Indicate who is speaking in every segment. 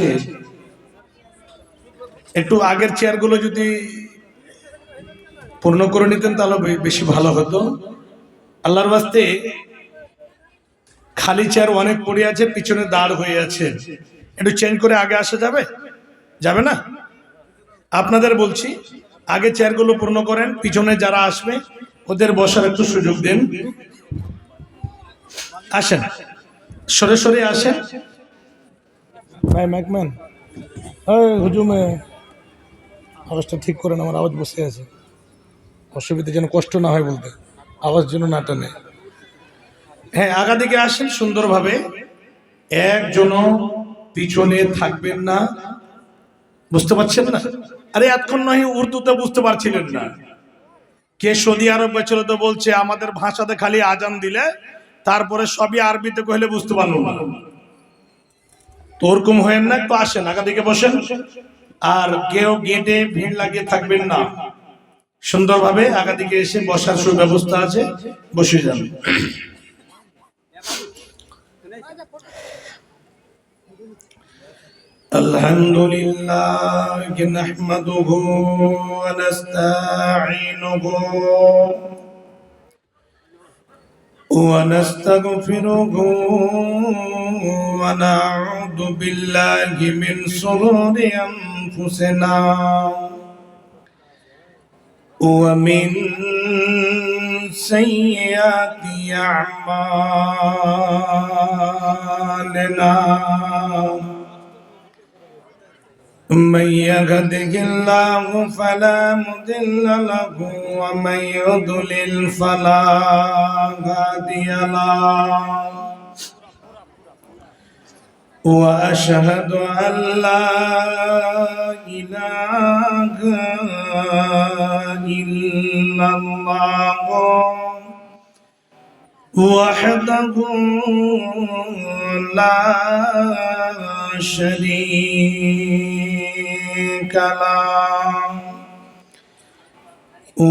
Speaker 1: হয়েছে, একটু আগের চেয়ারগুলো যদি পূর্ণ করে নিতেন তাহলে বেশি ভালো হতো। আল্লাহর ওয়াস্তে খালি চেয়ার অনেক পড়ে আছে, পিছনে দাঁড় হয়ে আছে, একটু চেঞ্জ করে আগে আসা যাবে? যাবে না? আপনাদের বলছি আগে চেয়ারগুলো পূর্ণ করেন, পিছনে যারা আসবে ওদের বসার একটু সুযোগ দেন। আসেন, সরে সরে আসেন। ভাই ম্যাকম্যান, হুজুমে আওয়াজটা ঠিক করেন, আমার আওয়াজ বসে আছে, অসুবিধা যেন কষ্ট না হয় বলতে, আওয়াজ যেন না টানে। হ্যাঁ, আগা দিকে আসেন সুন্দরভাবে, একজনও পিছনে থাকবেন না। বুঝতে পারছেন না? আরে এতক্ষণ নয় উর্দুতে বুঝতে পারছিলেন না? কে সৌদি আরবে ছিল তো বলছে আমাদের ভাষাতে খালি আজান দিলে তারপরে সবই আরবিতে কইলে বুঝতে পারলো না। তো ওরকম হয়েন না, তো আসেন আগা দিকে বসেন। আর কেউ গেটে ভিড় লাগিয়ে থাকবেন না, সুন্দরভাবে আগা দিকে এসে বসার সুব্যবস্থা আছে, বসে যান। আলহামদুলিল্লাহ নাহমাদুহু ওয়া নাস্তাঈনুহু ওয়া নাস্তাগফিরুহু ওয়া নাউযু বিল্লাহি মিন শুরুরি আনফুসিনা ওয়া মিন সাইয়্যাতি আ'মালিনা। من يهده الله فلا مضل له ومن يضلل فلا هادي له وأشهد أن لا إله إلا الله وحده لا شريك له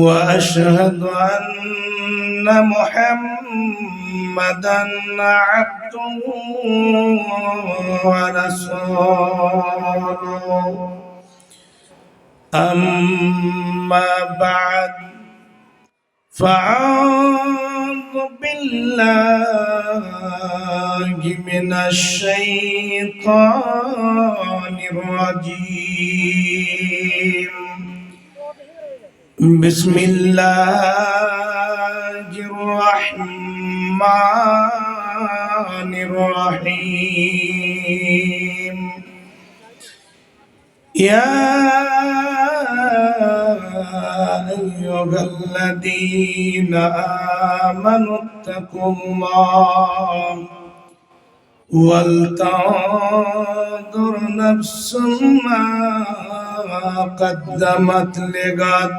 Speaker 1: وأشهد أن محمدا عبده ورسوله. أما بعد فأعوذ بالله من الشيطان الرجيم. بسم الله الرحمن الرحيم. يا أيها الذين آمنوا اتقوا الله ولتنظر نفس ما قدمت لغد.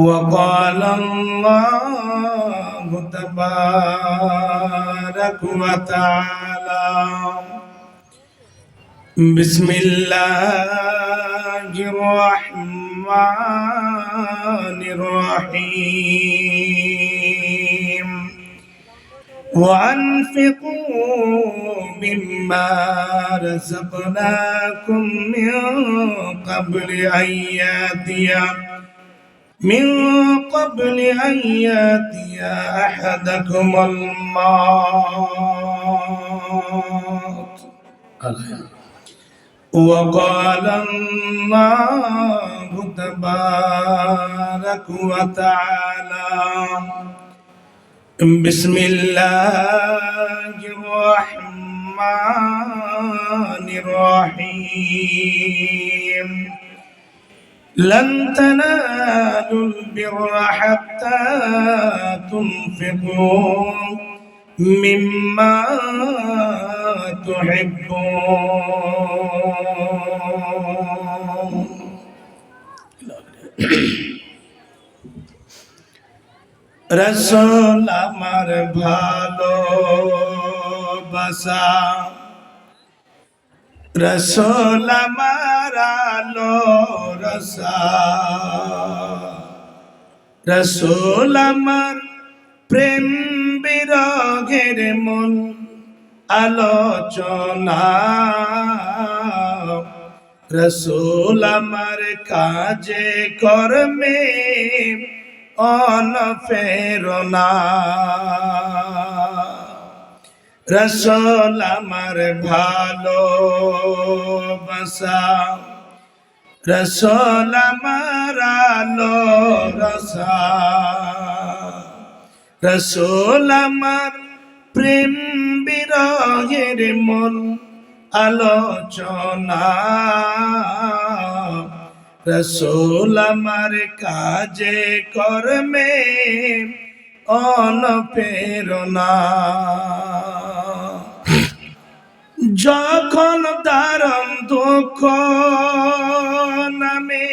Speaker 1: وقال الله تبارك وتعالى بسم الله الرحمن الرحيم. وأنفقوا مما رزقناكم من قبل أن يأتي أحدكم الموت. وقال الله تبارك وتعالى بسم الله الرحمن الرحيم. لن تنالوا البر حتى تنفقوا مما تحبون. রসুল আমার ভালোবাসা, রসুল আমার আলো রসা, রসুল আমার প্রেম বিরহের মন আলোচনা, রসূল আমার কাজে কর্মে অনুপ্রেরণা, রসূল আমার ভালোবাসা, রসূল আমার আলো রসা, রসূল আমার প্রেম বিরহের মূল আলোচনা, রসূল আমার কাজে কর্মে অনুপ্রেরণা। যখন দারুণ দুঃখ নামে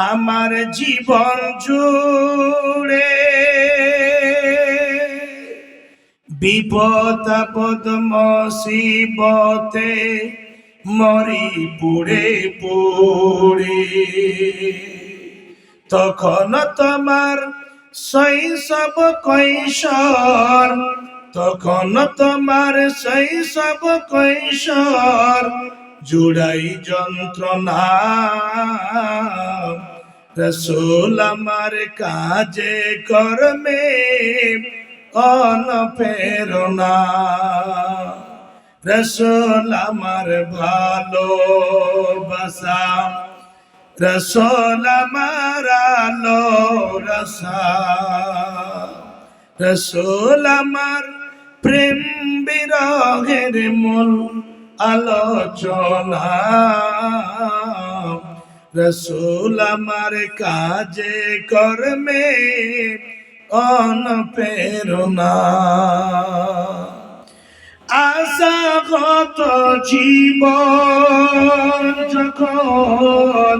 Speaker 1: আমার জীবন জুড়ে, বিপদ আপদ মুসিবতে মরি পুড়ে পুড়ে, তখন তোমার শৈশব কৈশোর, তখন তোমার শৈশব কৈশোর জুড়াই যন্ত্রণা, রসূল আমার কাজে কর্মে অনুপ্রেরণা, রসূল আমার ভালোবাসা, রসূল আমার আলো রসা, রসূল আমার প্রেম বিরহের মূল আলোচনা, রসূল আমার কাজে কর্মে অনুপ্রেরণা। আশাগত জীবন যখন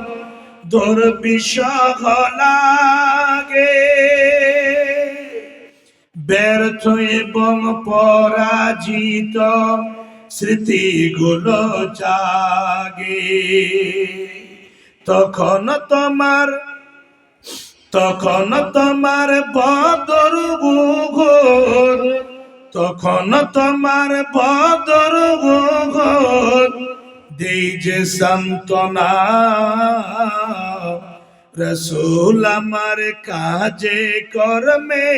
Speaker 1: দুর্বিষহ লাগে, ব্যর্থ এবং পরাজিত স্মৃতিগুলো জাগে, তখন তোমার বদর ঘোর, তখন তোমার বদর ঘোর দেই যে সান্ত্বনা, রসূল আমার কাজে কর্মে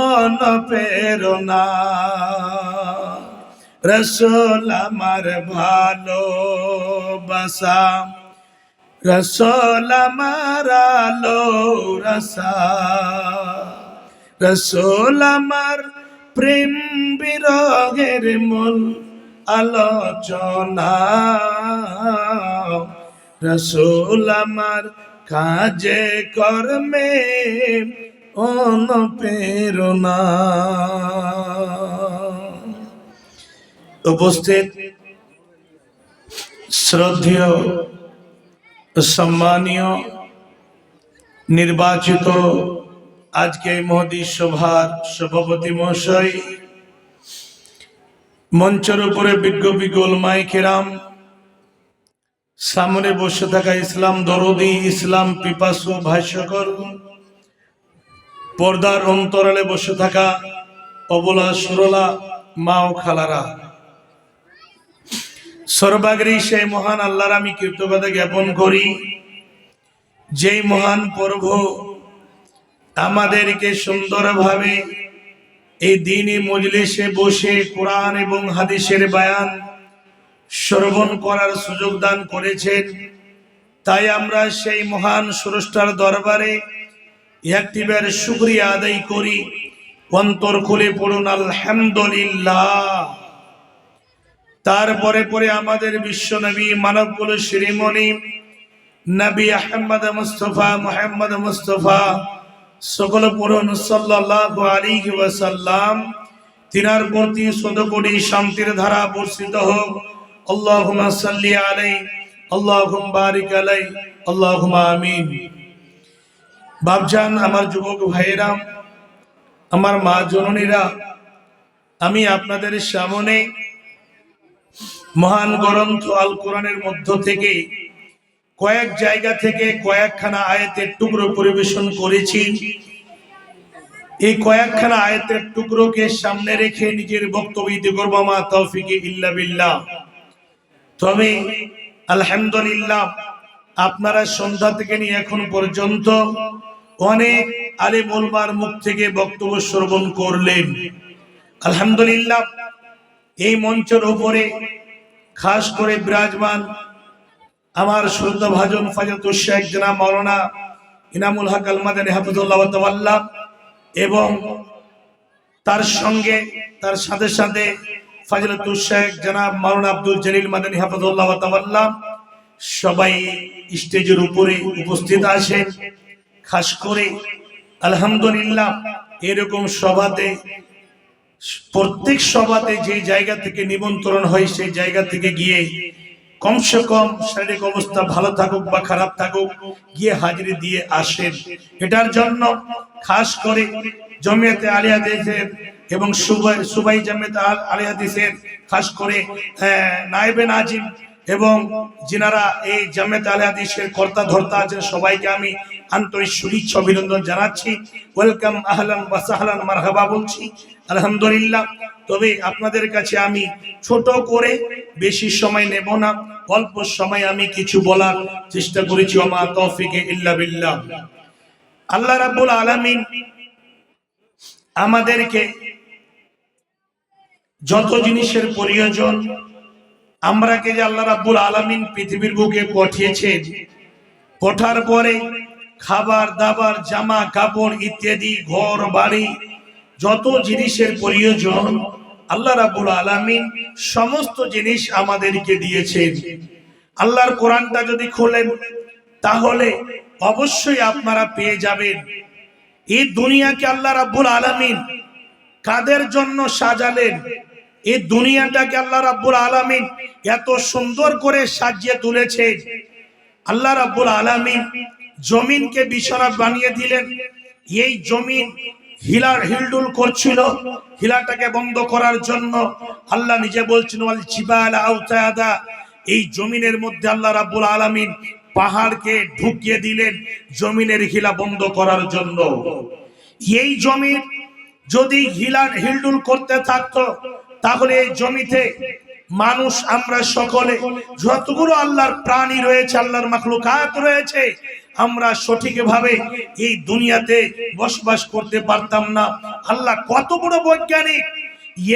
Speaker 1: অনুপ্রেরণা, রসূল আমার ভালোবাসা, রসূল আমার আলো রসা, রসূল আমার প্রেম বিরহের মূল আলোচনা, রসূল আমার কাজে কর্মে অনুপ্রেরণা। উপস্থিত শ্রদ্ধেয় সম্মানীয় নির্বাচিত আজকে মহদী সভার সভাপতি মহাশয়, মঞ্চের উপরে বিজ্ঞ বিজ্ঞ উলামায়ে কেরাম, সামনে বসে থাকা ইসলাম দরদি, ইসলাম পিপাসু ভাষ্যকর, পর্দার অন্তরালে বসে থাকা অবলা সুরলা মা ও খালারা, সর্বাগ্রী সেই মহান আল্লাহর আমি কৃতজ্ঞতা জ্ঞাপন করি, যেই মহান প্রভু আমাদেরকে সুন্দরভাবে এই দ্বীনি মজলিসে বসে কোরআন এবং হাদিসের বয়ান শ্রবণ করার সুযোগ দান করেছেন। তাই আমরা সেই মহান স্রষ্টার দরবারে একটিবার শুকরিয়া আদায় করি, অন্তর খুলে পড়ুন আলহামদুলিল্লাহ। তারপরে পরে আমাদের বিশ্ব নবী মানবকুল শিরোমণি নবী আহমদ মুস্তফা মুহাম্মদ মুস্তফা সকল পড়ুন সাল্লাল্লাহু আলাইহি ওয়াসাল্লাম। তিনার প্রতি শতকোটি শান্তির ধারা বর্ষিত হোক। আল্লাহুম্মা সাল্লি আলাইহি, আল্লাহুম্মা বারিক আলাইহি, আল্লাহুম্মা আমিন। বাপজান, আমার যুবক ভাইয়েরা, আমার মা জননীরা, আমি আপনাদের সামনে মহান গ্রন্থ আল কোরআনের মধ্য থেকে কয়েক জায়গা থেকে কয়েকখানা আয়াতের টুকরো পরিবেশন করেছি। এই কয়েকখানা আয়াতের টুকরোকে সামনে রেখে নিজের বক্তব্য দিতে করব, মা তৌফিকে ইল্লা বিল্লাহ। তবে আলহামদুলিল্লাহ, আপনারা সন্ধ্যা থেকে নিয়ে এখন পর্যন্ত অনেক আলেম ওলামার মুখ থেকে বক্তব্য শ্রবণ করলেন। আলহামদুলিল্লাহ, এই মঞ্চের উপরে খাস করে বিরাজমান আমার শ্রদ্ধা ভাজন ফাজাতুল শেখ জনাব মাওলানা ইনামুল হক আল মাদানী হাফিজুল্লাহ ওয়া তাআলা, এবং তার সঙ্গে তার সাথে সাথে ফাজিলাতুল শেখ জনাব মাওলানা আব্দুল জলিল মাদানী হাফিজুল্লাহ ওয়া তাআলা সবাই স্টেজের উপরে উপস্থিত আছেন। খাস করে আলহামদুলিল্লাহ, এরকম সভাতে প্রত্যেক সভাতে যে জায়গা থেকে নিমন্ত্রণ হয় সেই জায়গা থেকে গিয়ে কমসে কম শারীরিক অবস্থা ভালো থাকুক বা খারাপ থাকুক গিয়ে হাজিরি দিয়ে আসেন। এটার জন্য খাস করে জমিয়তে আহলে হাদিসের এবং সুবাই জমিয়তে আহলে হাদিসের খাস করে নায়েবে নাজিম এবং যিনারা এই জমিয়তে আহলে হাদিসের কর্তা ধর্তা আছেন সবাইকে আমি আন্তরিক শুভেচ্ছা অভিনন্দন জানাচ্ছি। ওয়েলকাম, আহলান ওয়া সাহলান, মারহাবা বলছি। আলহামদুলিল্লাহ, তবে আপনাদের কাছে আমি ছোট করে বেশি সময় নেব না, অল্প সময় আমি কিছু বলার চেষ্টা করেছি। ওমা তৌফিকে ইল্লা বিল্লাহ। আল্লাহ রাব্বুল আলামিন আমাদেরকে যত জিনিসের প্রয়োজন, আমরাকে যে আল্লাহ রাব্বুল আলামিন পৃথিবীর বুকে পাঠিয়েছেন, পাঠার পরে খাবার দাবার জামা কাপড় ইত্যাদি ঘর বাড়ি যত জিনিসের প্রয়োজন আল্লাহ রাব্বুল আলামিন সমস্ত জিনিস আমাদেরকে দিয়েছেন। আল্লাহর কোরআনটা যদি খোলেন তাহলে অবশ্যই আপনারা পেয়ে যাবেন এই দুনিয়াকে আল্লাহ রাব্বুল আলামিন কাদের জন্য সাজালেন। এই দুনিয়াটাকে আল্লাহ রাব্বুল আলামিন এত সুন্দর করে সাজিয়ে তুলেছেন। আল্লাহ রাব্বুল আলামিন জমিনকে বিছানা বানিয়ে দিলেন। এই জমিন হিলডুল করছিল, হিলাটাকে বন্ধ করার জন্য আল্লাহ নিজে বলছেন ওয়াল জিবালা আওতাদা। এই জমিনের মধ্যে আল্লাহ রাব্বুল আলামিন পাহাড়কে ঢুকিয়ে দিলেন জমিনের হিলা বন্ধ করার জন্য। এই জমিন যদি হিলডুল করতে থাকতো তাহলে এই জমিতে মানুষ আমরা সকলে যতগুলো আল্লাহর প্রাণী রয়েছে, আল্লাহর মাখলুকাত রয়েছে, আমরা সঠিকভাবে এই দুনিয়াতে বসবাস করতে পারতাম না। আল্লাহ কত বড় বৈজ্ঞানিক!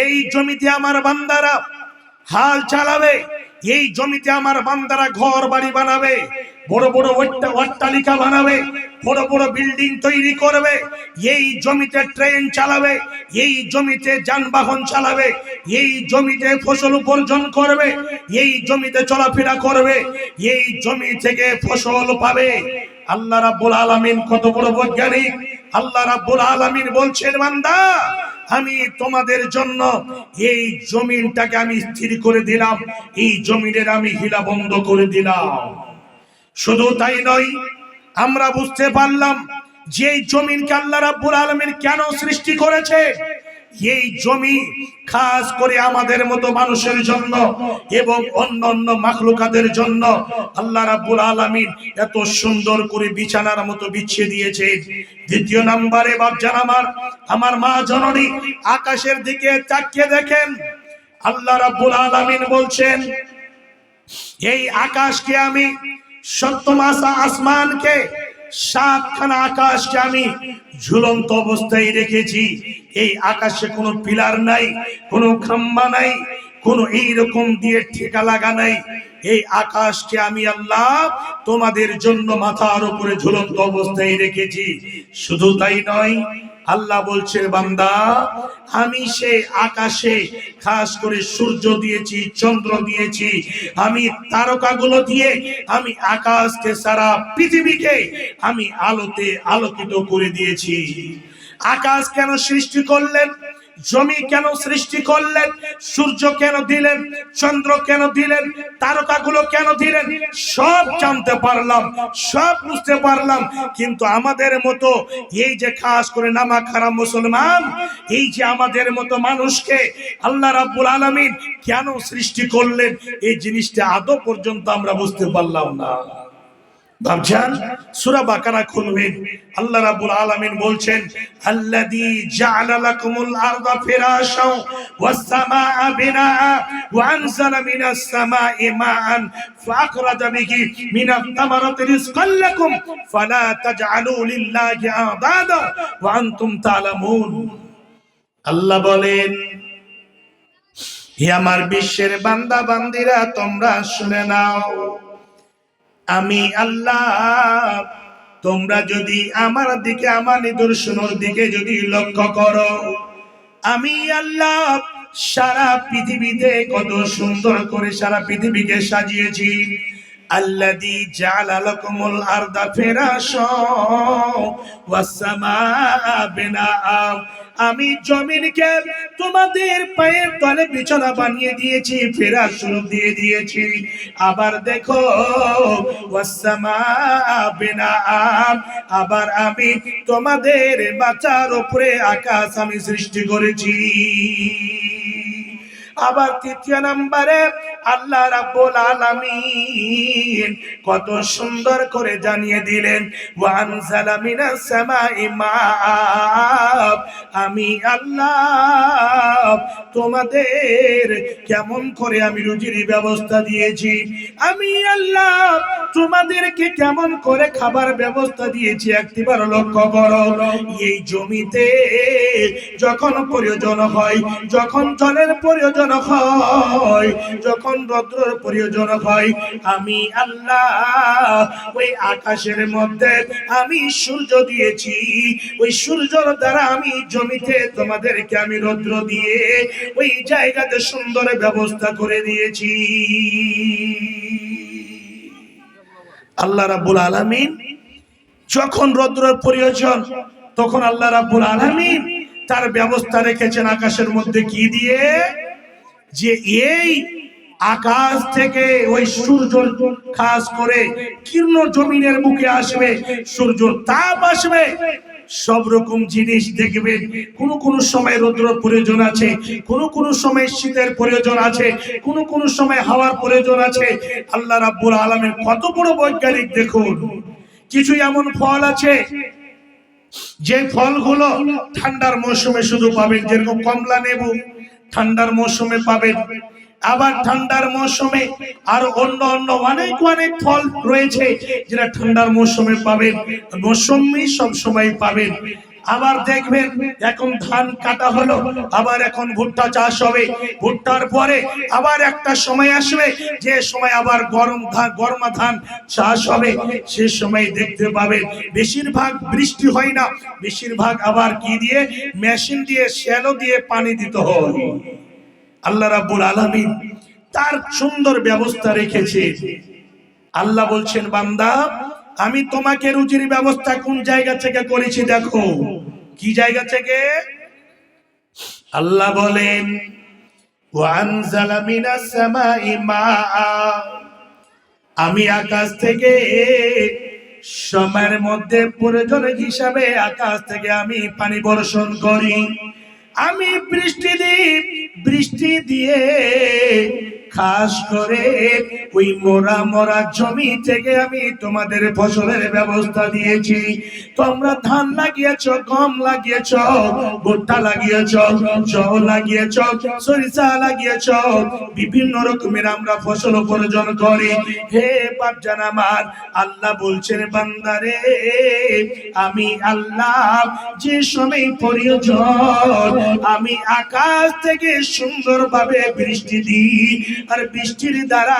Speaker 1: এই জমিতে আমার বান্দারা হাল চালাবে, এই জমিতে আমার বান্দারা ঘর বাড়ি বানাবে, বড় বড় অট্টালিকা বানাবে, বড় বড় বিল্ডিং তৈরি করবে, এই জমিতে ট্রেন চালাবে, এই জমিতে যানবাহন চালাবে, এই জমিতে ফসল উপার্জন করবে, এই জমিতে চলাফেরা করবে, এই জমি থেকে ফসল পাবে। আল্লাহ রাব্বুল আলামিন কত বড় বৈজ্ঞানিক! আল্লাহ রাব্বুল আলামিন বলছেন, বান্দা আমি তোমাদের জন্য এই জমিনটাকে আমি স্থির করে দিলাম, এই জমিনের আমি হিলা বন্ধ করে দিলাম। শুধু তাই নয়, আমরা বুঝতে পারলাম যে এই জমিনকে আল্লাহ রাব্বুল আলামিন কেন সৃষ্টি করেছে। এই জমি খাস করে আমাদের মতো মানুষের জন্য এবং অন্যান্য মাখলুকাতের জন্য আল্লাহ রাব্বুল আলামিন এত সুন্দর করে বিছানার মতো বিছিয়ে দিয়েছে। দ্বিতীয় নম্বরে বাপজান আমার মা জননী আকাশের দিকে তাকিয়ে দেখেন, আল্লাহ রাব্বুল আলামিন বলছেন এই আকাশকে আমি সপ্তম আসমানকে সাতখানা আকাশকে আমি ঝুলন্ত অবস্থায় রেখেছি। এই আকাশে কোনো পিলার নাই, কোনো খাম্বা নাই, কোনো এইরকম দিয়ে ঠেকা লাগা নাই। এই আকাশকে আমি আল্লাহ তোমাদের জন্য মাথার উপরে ঝুলন্ত অবস্থায় রেখেছি। শুধু তাই নয়, আল্লাহ বলছেন বান্দা আমি সেই আকাশে খাস করে সূর্য দিয়েছি, চন্দ্র দিয়েছি, আমি তারকাগুলো দিয়ে আমি আকাশকে সারা পৃথিবীকে আমি আলোতে আলোকিত করে দিয়েছি। আকাশ কেন সৃষ্টি করলেন, জমি কেন সৃষ্টি করলেন, সূর্য কেন দিলেন, চন্দ্র কেন দিলেন, তারকাগুলো কেন দিলেন, সব জানতে পারলাম, সব বুঝতে পারলাম। কিন্তু আমাদের মতো এই যে খাস করে নামাখারা মুসলমান, এই যে আমাদের মতো মানুষকে আল্লাহ রাব্বুল আলামিন কেন সৃষ্টি করলেন, এই জিনিসটা আদৌ পর্যন্ত আমরা বুঝতে পারলাম না। বাবজান সূরা বাকারা খুলবেন, আল্লাহ রাব্বুল আলামিন বলছেন আল্লাযী জাআলা লাকুমুল আরদা ফিরাশাও ওয়াস সামাআ বিনাআ ওয়া আনজালা মিনাস সামাই মাআন ফাআখরাজা বিহি মিনাত তামারাতি রিজকান লাকুম ফালা তাজআলু লিল্লাহি আদাদা ওয়া আনতুম তা'লামুন। আল্লাহ বলেন, হে আমার বিশ্বের বান্দা বান্দিরা, তোমরা শুনে নাও, আমি আল্লাহ তোমরা যদি আমার দিকে, আমার নিদর্শনের দিকে যদি লক্ষ্য করো, আমি আল্লাহ সারা পৃথিবীতে কত সুন্দর করে সারা পৃথিবীকে সাজিয়েছি। আল্লাযী জাআলা লাকুমুল আরদা ফিরাশাও ওয়াস সামাআ বিনাআ, আমি জমিনকে তোমাদের পায়ের তলে বিছানা বানিয়ে দিয়েছি, ফেরাশ স্বরূপ দিয়ে দিয়েছি। আবার দেখো ওয়াস সামাআ বিনাআ, আবার আমি তোমাদের মাথার উপরে আকাশ আমি সৃষ্টি করেছি। আবার তৃতীয় নম্বরে আল্লাহ রাব্বুল আলামিন কত সুন্দর করে জানিয়ে দিলেন ওয়া আনজালা মিনাস সামাই মাআ, আমি আল্লাহ তোমাদের কেমন করে আমি রুজির ব্যবস্থা দিয়েছি, আমি আল্লাহ তোমাদেরকে কেমন করে খাবার ব্যবস্থা দিয়েছি একবার লক্ষ্য করো। এই জমিতে যখন প্রয়োজন হয়, যখন জলের প্রয়োজন হয়, যখন রৌদ্রের প্রয়োজন হয়, আমি আল্লাহ ওই আকাশের মধ্যে আমি সূর্য দিয়েছি, ওই সূর্যের দ্বারা আমি জমিতে তোমাদেরকে আমি রৌদ্র দিয়ে ওই জায়গাতে সুন্দর ব্যবস্থা করে দিয়েছি। আল্লাহ রাব্বুল আলামিন যখন রৌদ্রের প্রয়োজন, তখন আল্লাহ রাব্বুল আলামিন তার ব্যবস্থা রেখেছেন আকাশের মধ্যে কি দিয়ে, যে এই আকাশ থেকে ওই সূর্য খাস করে কিরণ জমিনের বুকে আসবে, সূর্যের তাপ আসবে, সব রকম জিনিস দেখবেন। কোন সময় রৌদ্রের প্রয়োজন আছে, কোন সময় শীতের প্রয়োজন আছে, কোন সময় হাওয়ার প্রয়োজন আছে। আল্লাহ রাব্বুল আলামিন কত বড় বৈজ্ঞানিক দেখুন। কিছু এমন ফল আছে যে ফলগুলো ঠান্ডার মৌসুমে শুধু পাবেন, যেরকম কমলা লেবু ঠান্ডার মৌসুমে পাবেন। আবার ঠান্ডার মৌসুমে আর অন্য অনেক ফল রয়েছে যেটা ঠান্ডার মৌসুমে পাবেন, মৌসুমি সব সময় পাবেন। আবার দেখবেন এখন ধান কাটা হলো, আবার এখন ভুট্টা চাষ হবে, ভুট্টার পরে আবার একটা সময় আসবে যে সময় আবার গরমা ধান চাষ হবে, সে সময় দেখতে পাবেন বেশিরভাগ বৃষ্টি হয় না, বেশিরভাগ আবার কি দিয়ে, মেশিন দিয়ে, শ্যালো দিয়ে পানি দিতে হয়। আল্লাহ রাব্বুল আলামিন তার সুন্দর ব্যবস্থা রেখেছে। আল্লাহ বলছেন, বান্দা আমি তোমাকে রুজির ব্যবস্থা কোন জায়গা থেকে করেছি দেখো। কি জায়গা থেকে? আল্লাহ বলেন ওয়া আনজালা মিনাস সামাই মাআ, আমি আকাশ থেকে সময়ের মধ্যে প্রয়োজন হিসাবে আকাশ থেকে আমি পানি বর্ষণ করি, আমি বৃষ্টি দিয়ে খাস করে ওই মোরা জমি থেকে আমি তোমাদের ফসলের ব্যবস্থা দিয়েছি। তোমরা ধান লাগিয়েছ, গম লাগিয়েছ, ভুট্টা লাগিয়েছ, জও লাগিয়েছ, সরিষা লাগিয়েছ, বিভিন্ন রকমের আমরা ফসল উপার্জন করি। হে বাপজান আমার, আল্লাহ বলছেন বান্দারে, আমি আল্লাহ যে সময় প্রয়োজন আমি আকাশ থেকে সুন্দরভাবে বৃষ্টি দিই, আর বৃষ্টির দ্বারা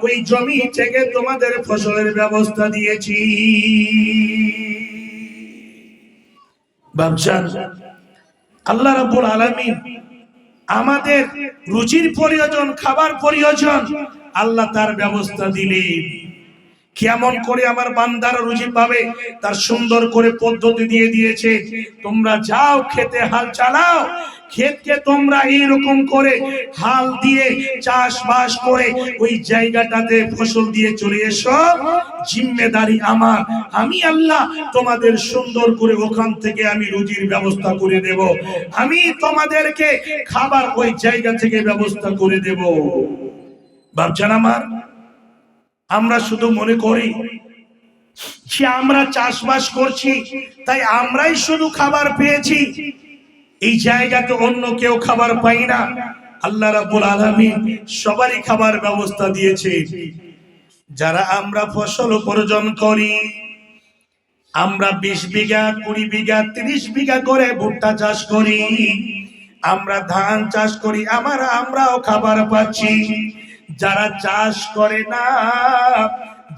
Speaker 1: ওই জমি থেকে তোমাদের ফসলের ব্যবস্থা দিয়েছি। বাপজান, আল্লাহ রাব্বুল আলামিন আমাদের রুচির প্রয়োজন, খাবার প্রয়োজন, আল্লাহ তার ব্যবস্থা দিলেন। কেমন করে আমার বান্দারা রুজি পাবে তার সুন্দর করে পদ্ধতি দিয়ে দিয়েছে। তোমরা যাও খেতে হাল চালাও, ক্ষেতকে তোমরা এইরকম করে হাল দিয়ে চাষবাস করে ওই জায়গাটাতে ফসল দিয়ে চলে এসো, জিম্মেদারি আমার, আমি আল্লাহ তোমাদের সুন্দর করে ওখান থেকে আমি রুজির ব্যবস্থা করে দেব, আমি তোমাদেরকে খাবার ওই জায়গা থেকে ব্যবস্থা করে দেব। বাপজান আমার, আমরা শুধু মনে করি যে আমরা চাষবাস করছি তাই আমরাই শুধু খাবার পেয়েছি, এই জায়গাতে অন্য কেউ খাবার পাই না। আল্লাহ রাব্বুল আলামিন সবারই খাবার ব্যবস্থা দিয়েছে। যারা আমরা ফসল উপার্জন করি, আমরা 20 বিঘা 20 বিঘা 30 বিঘা করে ভুট্টা চাষ করি, আমরা ধান চাষ করি, আমরাও খাবার পাচ্ছি। যারা চাষ করে না,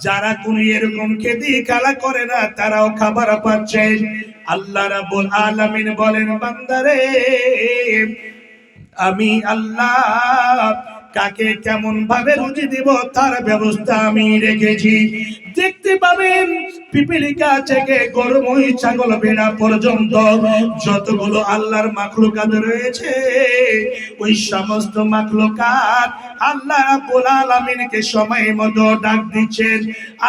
Speaker 1: যারা কোন এরকম খেতি কালা করে না, তারাও খাবার পাচ্ছে। আল্লাহ রাব্বুল আলামিন বলেন, বান্দারে আমি আল্লাহ কাকে কেমন ভাবে রুজি দিব তার ব্যবস্থা আমি রেখেছি। দেখতে পাবেন পিপিলিকা থেকে গরু মহিষ ছাগল ভেড়া পর্যন্ত যতগুলো আল্লাহর মাখলুকাত রয়েছে, ওই সমস্ত মাখলুকাত আল্লাহ রাব্বুল আলামিনকে সময় মতো ডাক দিচ্ছেন,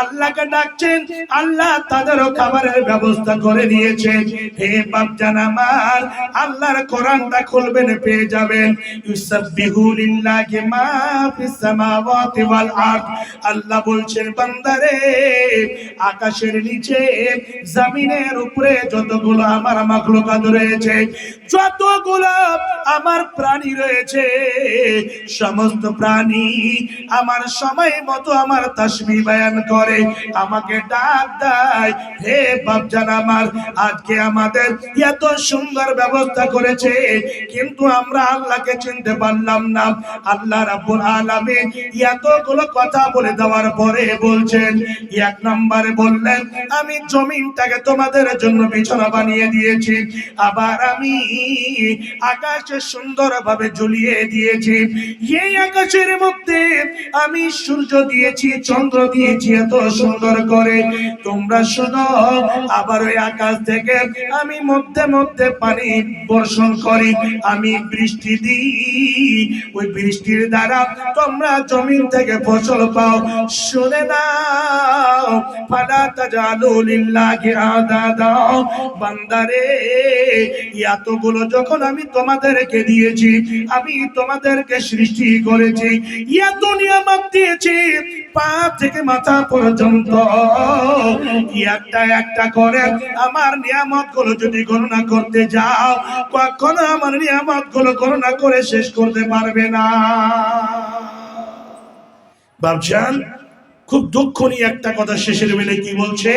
Speaker 1: আল্লাহকে ডাকছেন, আল্লাহ তাদেরও খাবারের ব্যবস্থা করে দিয়েছেন। হে বাপজান আমার, আল্লাহর কোরআনটা খুলবেন পেয়ে যাবেন, ইউসাব্বিহু লিল্লাহি মা ফিস সামাওয়াতি ওয়াল আরদ। আল্লাহ বলছেন, বান্দারে আকাশের নিচে জমিনের উপরে যতগুলো আমার মাখলুকাত রয়েছে, যতগুলো আমার প্রাণী রয়েছে, সমস্ত প্রাণী আমার সময় মতো আমার তাসবিহ বয়ান করে, আমাকে ডাক দেয়। হে বাপজান আমার, আজকে আমাদের এত সুন্দর ব্যবস্থা করেছে, কিন্তু আমরা আল্লাহকে চিনতে পারলাম না। আল্লাহ রাব্বুল আলামিন এতগুলো কথা বলে দেওয়ার পরে বলছেন, এক নম্বরে বললেন, আমি জমিনটাকে তোমাদের জন্য বিছানা বানিয়ে দিয়েছি, আবার আমি আকাশে সুন্দরভাবে ঝুলিয়ে দিয়েছি, এই আকাশের মধ্যে আমি সূর্য দিয়েছি, চন্দ্র দিয়েছি এত সুন্দর করে, তোমরা শোনো। আবার ওই আকাশ থেকে আমি মধ্যে মধ্যে পানি বর্ষণ করি, আমি বৃষ্টি দিই, ওই বৃষ্টির দ্বারা তোমরা জমিন থেকে ফসল পাও। শুনে নাও, ফালা তাজালু লিল্লাহি আদাদা। বান্দারে এতগুলো যখন আমি তোমাদেরকে দিয়েছি, আমি তোমাদেরকে সৃষ্টি করেছি, এত নিয়ামত দিয়েছি, পা থেকে মাথা পর্যন্ত একটা একটা করে আমার নিয়ামত গুলো যদি গণনা করতে যাও, কখনো আমার নিয়ামত গুলো গণনা করে শেষ করতে পারবে না। বাপজান, খুব দুঃখ নিয়ে একটা কথা শেষের বেলায় কি বলছে,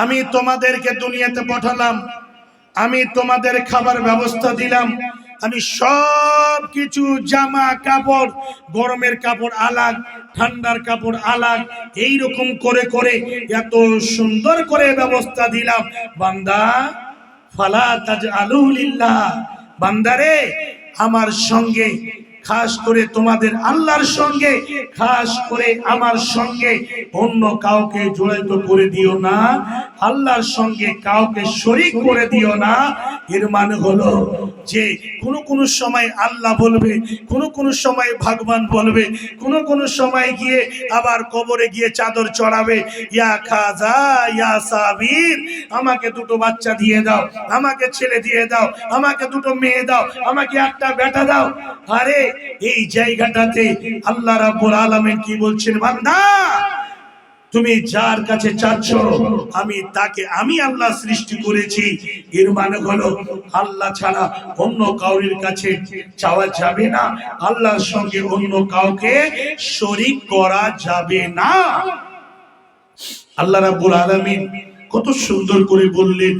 Speaker 1: আমি তোমাদেরকে দুনিয়াতে পাঠালাম, আমি তোমাদের খাবার ব্যবস্থা দিলাম, আমি সব কিছু জামা কাপড়, গরমের কাপড় আলাগ, ঠান্ডার কাপড় আলাগ, এইরকম করে করে এত সুন্দর করে ব্যবস্থা দিলাম। বান্দা, ফালা তাজআলু লিল্লাহ, বান্দারে আমার সঙ্গে, খাস করে তোমাদের আল্লাহর সঙ্গে, খাস করে আমার সঙ্গে অন্য কাউকে জড়িত করে দিও না, আল্লাহর সঙ্গে কাউকে শরীক করে দিও না। এর মানে হলো যে কোন সময় আল্লাহ বলবে, কোন সময় ভগবান বলবে, কোন সময় গিয়ে আবার কবরে গিয়ে চাদর চড়াবে, ইয়া খাজা ইয়া সাবির, আমাকে দুটো বাচ্চা দিয়ে দাও, আমাকে ছেলে দিয়ে দাও, আমাকে দুটো মেয়ে দাও, আমাকে একটা বেটা দাও। আরে এই জায়গাটাতে আল্লাহ রাব্বুল আলামিন কি বলছেন, বান্দা তুমি যার কাছে চাচ্ছ আমি তাকে, আমি আল্লাহ সৃষ্টি করেছি। এর মানে হলো আল্লাহ ছাড়া অন্য কাউরির কাছে চাওয়া যাবে না, আল্লাহর সঙ্গে অন্য কাউকে শরীক করা যাবে না। আল্লাহ রাব্বুল আলামিন কত সুন্দর করে বললেন।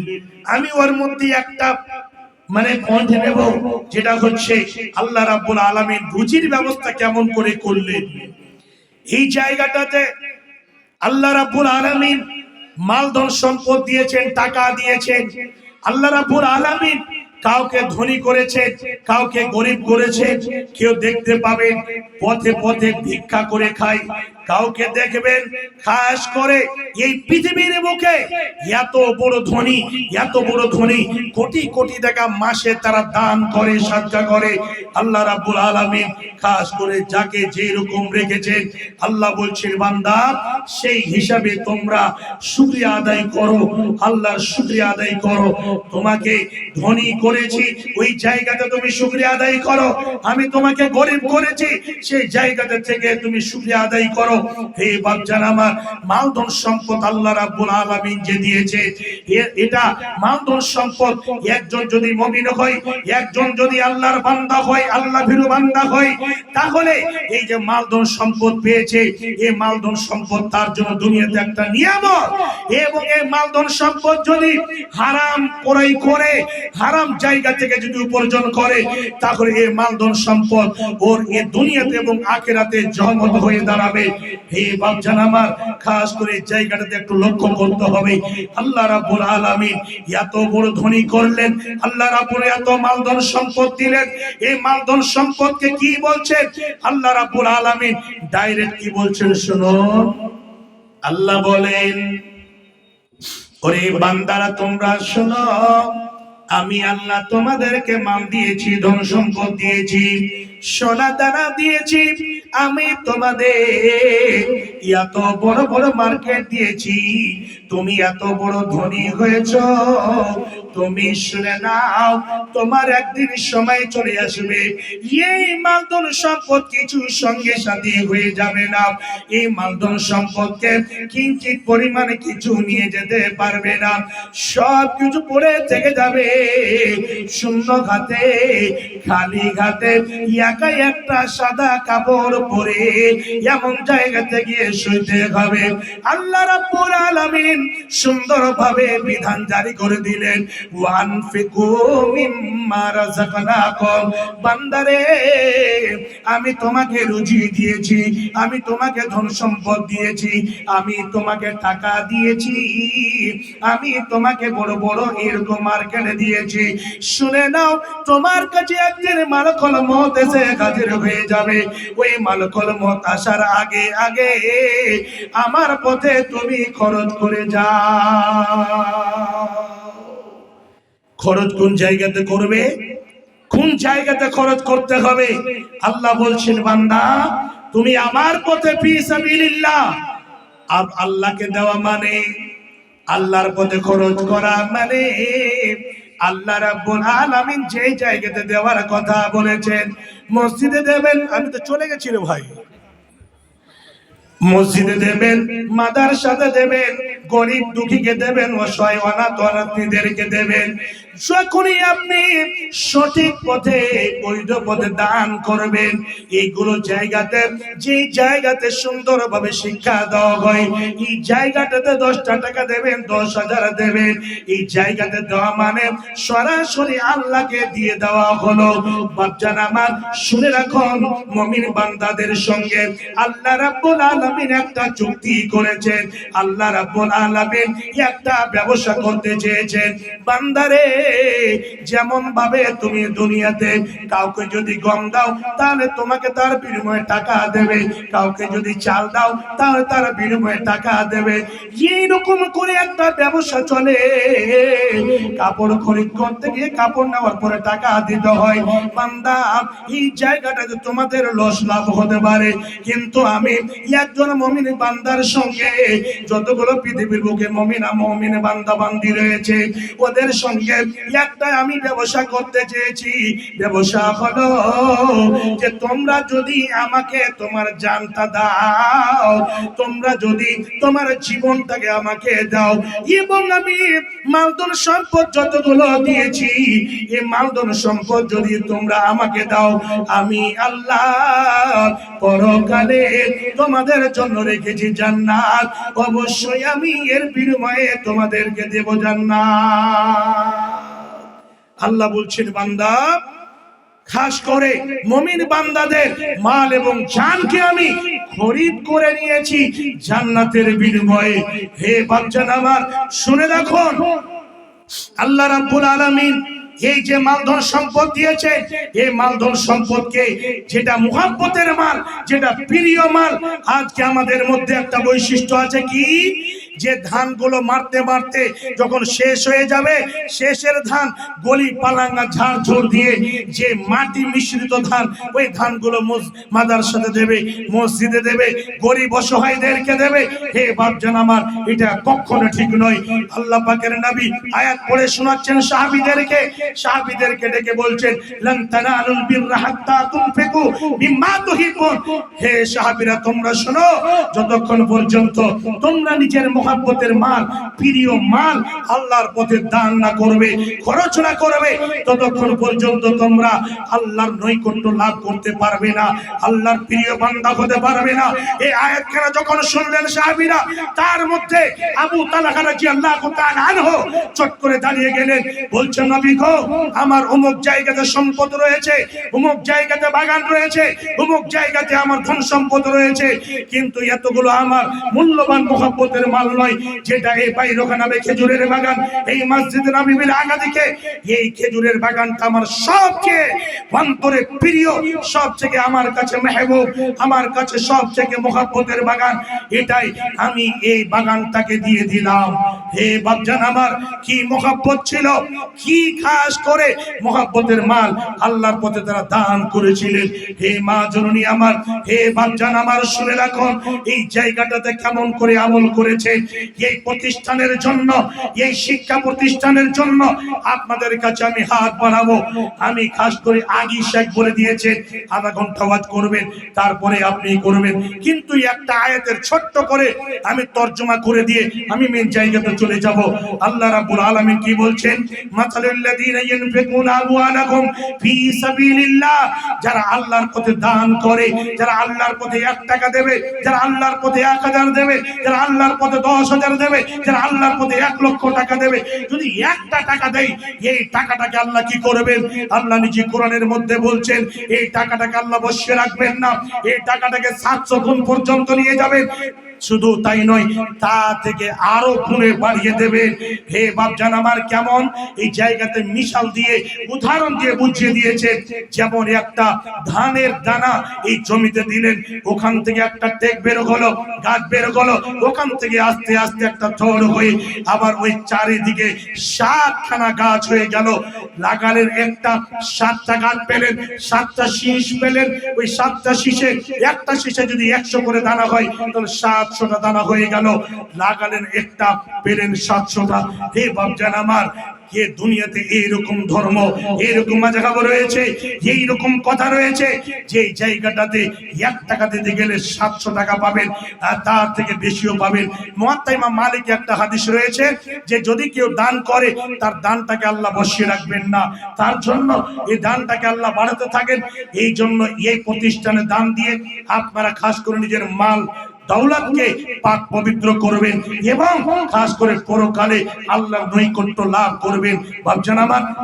Speaker 1: আমি ওর মধ্যে একটা পয়েন্ট নেব, যেটা হচ্ছে আল্লাহ রাব্বুল আলামিন রুজির ব্যবস্থা কেমন করে করলেন। এই জায়গাটাতে আল্লাহ রাব্বুল আলামিন মালধন সম্পদ দিয়েছেন, টাকা দিয়েছেন। আল্লাহ রাব্বুল আলামিন কাউকে ধনী করেছে, কাউকে গরিব করেছে। কেউ দেখতে পাবেন পথে পথে ভিক্ষা করে খায়, কাউকে দেখবেন খাস করে এই পৃথিবীর বুকে এত বড় ধনী, এত বড় ধনী, কোটি কোটি টাকা মাসে তারা দান করে, সাদকা করে। আল্লাহ রাব্বুল আলামিন খাস করে যাকে যে রকম রেখেছেন, আল্লাহ বলছেন, বান্দা সেই হিসাবে তোমরা শুকরিয়া আদায় করো, আল্লাহর শুকরিয়া আদায় করো। তোমাকে ধনী করেছি, ওই জায়গাতে তুমি শুকরিয়া আদায় করো। আমি তোমাকে গরিব করেছি, সেই জায়গাটা থেকে তুমি শুকরিয়া আদায় করো। হে বাপজান আমার, মালধন সম্পদ আল্লাহ রাব্বুল আলামিন যে দিয়েছে, এটা মালধন সম্পদ একজন যদি মুমিন হয়, একজন যদি আল্লাহর বান্দা হয়, আল্লাহ ভীরু বান্দা হয়, তাহলে এই যে মালধন সম্পদ পেয়েছে, এই মালধন সম্পদ তার জন্য দুনিয়াতে একটা নিয়ামত। এবং এই মালধন সম্পদ যদি হারাম করে হারাম জায়গা থেকে যদি উপার্জন করে, তাহলে এই মালধন সম্পদ ওর এই দুনিয়াতে এবং আখিরাতে জহমত হয়ে দাঁড়াবে। হে বাপজান আমার, খাস করে এই জায়গাটাতে একটু লক্ষ্য করতে হবে। আল্লাহ রাব্বুল আলামিন এত বড় ধনী করলেন, আল্লাহ রাব্বুল এত মালধন সম্পদ দিলেন। এই মালধন সম্পদকে কি বলছেন আল্লাহ রাব্বুল আলামিন? ডাইরেক্ট কি বলছেন শুনুন। আল্লাহ বলেন, ওরে বান্দারা তোমরা শোনো, আমি আল্লাহ তোমাদেরকে মাল দিয়েছি, ধন সম্পদ দিয়েছি, সোনা দানা দিয়েছি, আমি তোমাদের এত বড় বড় মার্কেট দিয়েছি, তুমি এত বড় ধনী হয়েছ। তুমি শুনে নাও, তোমার একদিন সময় চলে আসবে, এই মালধন সম্পদ কিছু সঙ্গে সাথী হয়ে যাবে না। এই মালধন সম্পদকে কিঞ্চিত পরিমাণে কিছু নিয়ে যেতে পারবে না, সব কিছু পড়ে থেকে যাবে শূন্য ঘাতে, খালি ঘাতে, একা একটা সাদা কাপড় পরে এমন জায়গাতে গিয়ে শুইতে হবে। আল্লাহ রাব্বুল আলামিন সুন্দরভাবে বিধান জারি করে দিলেন, ওয়ানফিকু মিম্মা রাযাকনাকুম, বান্দারে আমি তোমাকে রুজি দিয়েছি, আমি তোমাকে ধন সম্পদ দিয়েছি, আমি তোমাকে টাকা দিয়েছি, আমি তোমাকে বড় বড় এরকম মার্কেটে দিয়েছি। শুনে নাও, তোমার কাছে একদিন মালাকুল মউত এসে হাজির হয়ে যাবে। ওই মালাকুল মউত আসার আগে আগে আমার পথে তুমি খরচ করে যাও। খরচ কোন জায়গাতে করবে, কোন জায়গাতে খরচ করতে হবে? আল্লাহ বলছেন, বান্দা তুমি আমার পথে ফি সাবিলিল্লাহ, আর আল্লাহকে দেওয়া মানে, আল্লাহর পথে খরচ করা মানে, আল্লাহ রাব্বুল আলামিন যে জায়গাতে দেওয়ার কথা বলেছেন, মসজিদে দেবেন। আমি তো চলে গেছি রে ভাই। মসজিদে দেবেন, মাদ্রাসাতে দেবেন, গরিব দুঃখীকে দেবেন, অসহায় অনাথ অনাথীদেরকে দেবেন। যখনই আপনি সঠিক পথে বৈধ পথে দান করবেন, এইগুলো জায়গাতে, যে জায়গাতে সুন্দরভাবে শিক্ষা দেওয়া হয়, এই জায়গাটাতে 10টা টাকা দেবেন, 10,000 দেবেন। এই জায়গাতে দেওয়া মানে সরাসরি আল্লাহকে দিয়ে দেওয়া হলো। বাপজান আমার, শুনে রাখুন, মুমিন বান্দাদের সঙ্গে আল্লাহ রাব্বুল আলামিন একটা চুক্তি করেছেন। আল্লাহ রাব্বুল আলামিন একটা ব্যবসা করতে চেয়েছেন। বান্দারে, যেমন ভাবে তুমি দুনিয়াতে কাউকে যদি গম দাও, তাহলে তোমাকে তার বিনিময়ে টাকা দেবে, কাউকে যদি চাল দাও তাহলে তার বিনিময়ে টাকা দেবে। এইরকম করে একটা ব্যবসা চলে। কাপড় খরিদ করতে গিয়ে কাপড় নেওয়ার পরে টাকা দিতে হয়। বান্দা, এই জায়গাটাতে তোমাদের লস লাভ হতে পারে, কিন্তু আমি একজন মুমিন বান্দার সঙ্গে, যতগুলো পৃথিবীর বুকে মুমিন বান্দা বান্দি রয়েছে, ওদের সঙ্গে একটা আমি ব্যবসা করতে চেয়েছি। ব্যবসা হলো যে তোমরা যদি আমাকে তোমার জানটা দাও, তোমরা যদি তোমার জীবনটাকে আমাকে দাও, এবং আমি মালধন সম্পদ যতগুলো দিয়েছি, এই মালধন সম্পদ যদি তোমরা আমাকে দাও, আমি আল্লাহ পরকালে তোমাদের জন্য রেখেছি জান্নাত, অবশ্যই আমি এর বিনিময়ে তোমাদেরকে দেব জান্নাত। আল্লাহ বলছেন, বান্দা, খাস করে মুমিন বান্দাদের মাল এবং জানকে আমি খরিদ করে নিয়েছি জান্নাতের বিনিময়ে। হে বাচ্চা আমার, শুনে রাখুন, আল্লাহ রাব্বুল আলামিন এই যে মালধন সম্পদ দিয়েছে, এই মালধন সম্পদকে, যেটা মুহাব্বতের মাল, যেটা প্রিয় মাল, আজকে আমাদের মধ্যে একটা বৈশিষ্ট্য আছে কি, যে ধানগুলো মারতে মারতে যখন শেষ হয়ে যাবে, শেষের ধান গলি পালাঙ্গা ঝাড় ঝোড় দিয়ে যে মাটি মিশ্রিত ধান, ওই ধানগুলো মাদ্রাসাতে দেবে, মসজিদে দেবে, গরিব অসহায়দেরকে দেবে। হে বাপজান আমার, এটা কখনো ঠিক নয়। আল্লাহ পাকের নবী আয়াত পড়ে শোনাচ্ছেন সাহাবীদেরকে, সাহাবীদেরকে ডেকে বলছেন, লান তানালুল বিররা হাত্তা তুনফিকু আনফিকু মিম্মা তুহিব্বুন। হে সাহাবীরা তোমরা শোনো, যতক্ষণ পর্যন্ত তোমরা নিজের মহব্বতের মাল, প্রিয় মাল আল্লাহর পথে দান না করবে, খরচ না করবে, ততক্ষণ পর্যন্ত তোমরা আল্লাহর নৈকট্য লাভ করতে পারবে না, আল্লাহর প্রিয় বান্দা হতে পারবে না। এই আয়াতখানা যখন শুনলেন সাহাবীরা, তার মধ্যে আবু তালহা রাদিয়াল্লাহু তাআলা আনহু চট করে দাঁড়িয়ে গেলেন, বলছেন নবী গো, আমার অমুক জায়গাতে সম্পদ রয়েছে, অমুক জায়গাতে বাগান রয়েছে, অমুক জায়গাতে আমার ধন সম্পদ রয়েছে, কিন্তু এতগুলো আমার মূল্যবান মহব্বতের মাল নয়, যেটা এই বাইরখানাবে খেজুরের বাগান, এই মসজিদ নববীর আগাদিকে এই খেজুরের বাগানটা আমার সবচেয়ে অন্তরে প্রিয়, সবথেকে আমার কাছে মেহবুব, আমার কাছে সবথেকে মহব্বতের বাগান, এটাই আমি এই বাগানটাকে দিয়ে দিলাম। হে বাপজান আমার, কি মহব্বত ছিল, কি খাস করে মহব্বতের মাল আল্লাহর পথে তারা দান করেছিলেন। হে মা জননী আমার, হে বাপজান আমার, শুনে রাখুন এই জায়গাটাতে কেমন করে আমল করেছে। এই প্রতিষ্ঠানের জন্য, এই শিক্ষা প্রতিষ্ঠানের জন্য আপনাদের কাছে আমি হাত বাড়াবো। আমি খাস করে আগি শেখ বলে দিয়েছে আধা ঘন্টা ওয়াজ করবেন, তারপরে আপনি করবেন, কিন্তু একটা আয়াতের ছোট্ট করে আমি তরজমা করে দিয়ে আমি মেন জায়গাতে চলে যাব। আল্লাহ রাব্বুল আলামিন কি বলছেন? মাসালুল্লাযীনা ইউনফিকুনা আমওয়ালাকুম ফি সাবিলিল্লাহ, যারা আল্লাহর পথে দান করে, যারা আল্লাহর পথে 1 টাকা দেবে, যারা আল্লাহর পথে 1000 দেবে, যারা আল্লাহর পথে 10,000 দেবে, যারা আল্লাহর পথে 1 লক্ষ টাকা দেবে, যদি একটা টাকা দেয়, এই টাকাটাকে আল্লাহ কি করবেন? আল্লাহ নিজে কোরআনের মধ্যে বলছেন, এই টাকাটাকে আল্লাহ বসিয়ে রাখবেন না, এই টাকাটাকে 700 গুণ পর্যন্ত নিয়ে যাবেন। শুধু তাই নয়, তা থেকে আরো গুণে বাড়িয়ে দেবে। হে বাপজান আমার, কেমন এই জায়গাতে মিশাল দিয়ে, উদাহরণ দিয়ে বুঝিয়ে দিয়েছে, যেমন একটা ধানের দানা এই জমিতে দিলেন, ওখান থেকে একটা টেক বের হলো, গাছ বের হলো, ওখান থেকে আস্তে আস্তে একটা থড় হয়ে আবার ওই চারিদিকে 7খানা গাছ হয়ে গেল। লাগালেন একটা, 7টা গাছ পেলেন, 7টা শীষ পেলেন, ওই 7টা শীষে একটা শীষে যদি 100 করে দানা হয়, তাহলে 700টা দানা হয়ে গেল। লাগালেন একটা, পেলেন 700টা। হে বাপজান আমার, যে দুনিয়াতে এইরকম ধর্ম, এইরকম মাযহাব রয়েছে, এইরকম কথা রয়েছে, যে জায়গাটাতে 1 টাকা দিতে গেলে 700 টাকা পাবেন, আর তার থেকে বেশিও পাবেন। মুয়াত্তা ইমাম মালিক একটা হাদিস রয়েছে যে যদি কেউ দান করে, তার দানটাকে আল্লাহ বসিয়ে রাখবেন না, তার জন্য এই দানটাকে আল্লাহ বাড়াতে থাকেন। এই জন্য এই প্রতিষ্ঠানে দান দিয়ে আপনারা খাস করে নিজের মাল দৌলতকে পাক পবিত্র করবেন এবং খাস করে পরকালে আল্লাহর নৈকট্য লাভ করবেন। ভাবছেন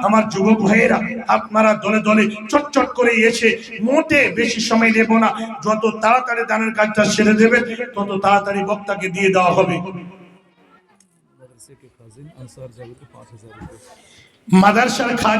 Speaker 1: আমার যুবক ভাইয়েরা, আপনারা দলে দলে চটচট করে এসে, মোটে বেশি সময় নেব না, যত তাড়াতাড়ি দানের কাজটা সেরে দেবেন, তত তাড়াতাড়ি বক্তাকে দিয়ে দেওয়া হবে। মাদ্রাসার খাজিন